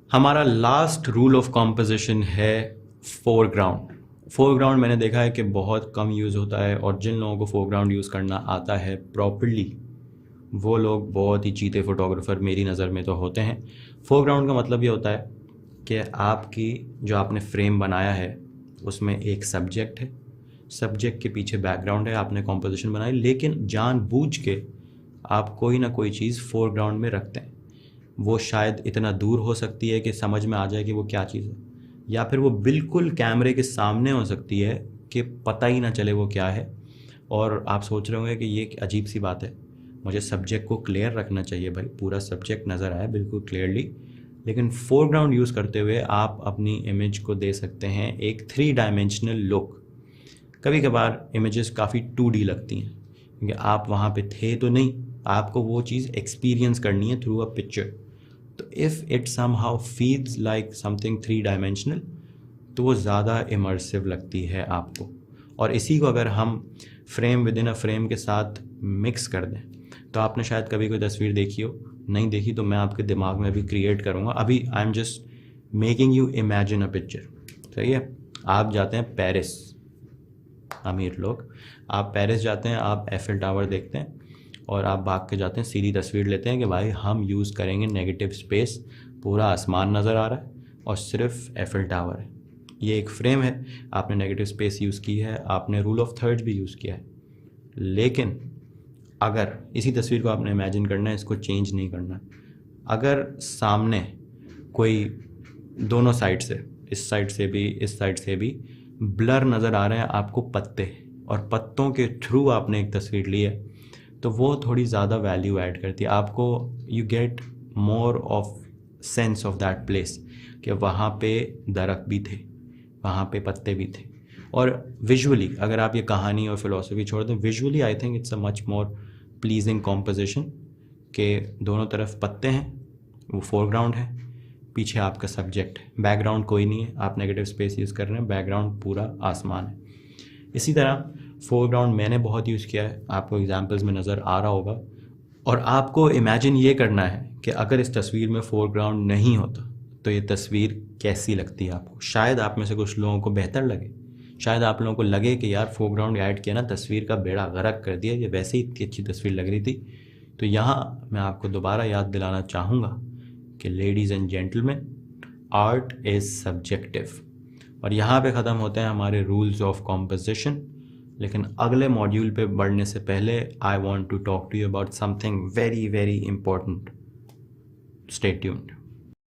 हमारा last rule of composition है foreground. Foreground मैंने देखा है कि बहुत कम यूज़ होता है, और जिन लोगों को फोरग्राउंड यूज़ करना आता है प्रॉपर्ली वो लोग बहुत ही चीते फोटोग्राफर मेरी नज़र में तो होते हैं। फोरग्राउंड का मतलब ये होता है कि आपकी जो आपने फ्रेम बनाया है उसमें एक सब्जेक्ट है, सब्जेक्ट के पीछे बैकग्राउंड है, आपने कॉम्पोजिशन बनाई, लेकिन जानबूझ के आप कोई ना कोई चीज़ फोरग्राउंड में रखते हैं। वो शायद इतना दूर हो सकती है कि समझ में आ जाए कि वो क्या चीज़ है, या फिर वो बिल्कुल कैमरे के सामने हो सकती है कि पता ही ना चले वो क्या है। और आप सोच रहे होंगे कि ये अजीब सी बात है, मुझे सब्जेक्ट को क्लियर रखना चाहिए भाई, पूरा सब्जेक्ट नज़र आए बिल्कुल क्लियरली। लेकिन फोरग्राउंड यूज़ करते हुए आप अपनी इमेज को दे सकते हैं एक 3 डायमेंशनल लुक। कभी कभार इमेजेस काफ़ी 2D लगती हैं क्योंकि आप वहाँ पे थे तो नहीं, आपको वो चीज़ एक्सपीरियंस करनी है थ्रू अ पिक्चर। तो if it somehow feels like something 3 dimensional तो वो ज़्यादा इमर्सिव लगती है आपको। और इसी को अगर हम frame with in a frame के साथ मिक्स कर दें, तो आपने शायद कभी कोई तस्वीर देखी हो, नहीं देखी तो मैं आपके दिमाग में भी क्रिएट करूँगा। अभी I am just making you imagine a picture. सही है, आप जाते हैं पेरिस, अमीर लोग, आप पेरिस जाते हैं, आप एफिल टावर देखते हैं और आप भाग के जाते हैं, सीधी तस्वीर लेते हैं कि भाई हम यूज़ करेंगे नेगेटिव स्पेस, पूरा आसमान नज़र आ रहा है और सिर्फ एफिल टावर है। ये एक फ्रेम है, आपने नेगेटिव स्पेस यूज़ की है, आपने रूल ऑफ थर्ड्स भी यूज़ किया है। लेकिन अगर इसी तस्वीर को आपने इमेजिन करना है, इसको चेंज नहीं करना है। अगर सामने कोई दोनों साइड से, इस साइड से भी इस साइड से भी ब्लर नज़र आ रहे हैं आपको पत्ते, और पत्तों के थ्रू आपने एक तस्वीर ली है, तो वो थोड़ी ज़्यादा वैल्यू ऐड करती है आपको। You get more of sense of that place कि वहाँ पे दरख्त भी थे, वहाँ पे पत्ते भी थे। और विजुअली अगर आप ये कहानी और फिलोसफी छोड़ दें, visually I think it's a much more pleasing composition के दोनों तरफ पत्ते हैं, वो फोरग्राउंड है, पीछे आपका सब्जेक्ट है, बैकग्राउंड कोई नहीं है, आप नेगेटिव स्पेस यूज़ कर रहे हैं, बैकग्राउंड पूरा आसमान है। इसी तरह फोरग्राउंड मैंने बहुत यूज़ किया है, आपको एग्जांपल्स में नज़र आ रहा होगा। और आपको इमेजिन ये करना है कि अगर इस तस्वीर में फोरग्राउंड नहीं होता तो ये तस्वीर कैसी लगती है आपको। शायद आप में से कुछ लोगों को बेहतर लगे, शायद आप लोगों को लगे कि यार फोरग्राउंड ऐड किया ना, तस्वीर का बेड़ा गर्क कर दिया, ये वैसे ही इतनी अच्छी तस्वीर लग रही थी। तो यहाँ मैं आपको दोबारा याद दिलाना चाहूँगा कि ladies and gentleman, art is subjective. और यहाँ पे ख़त्म होते हैं हमारे रूल्स ऑफ कॉम्पोजिशन। लेकिन अगले मॉड्यूल पे बढ़ने से पहले I want to talk to you about something very very important. Stay tuned.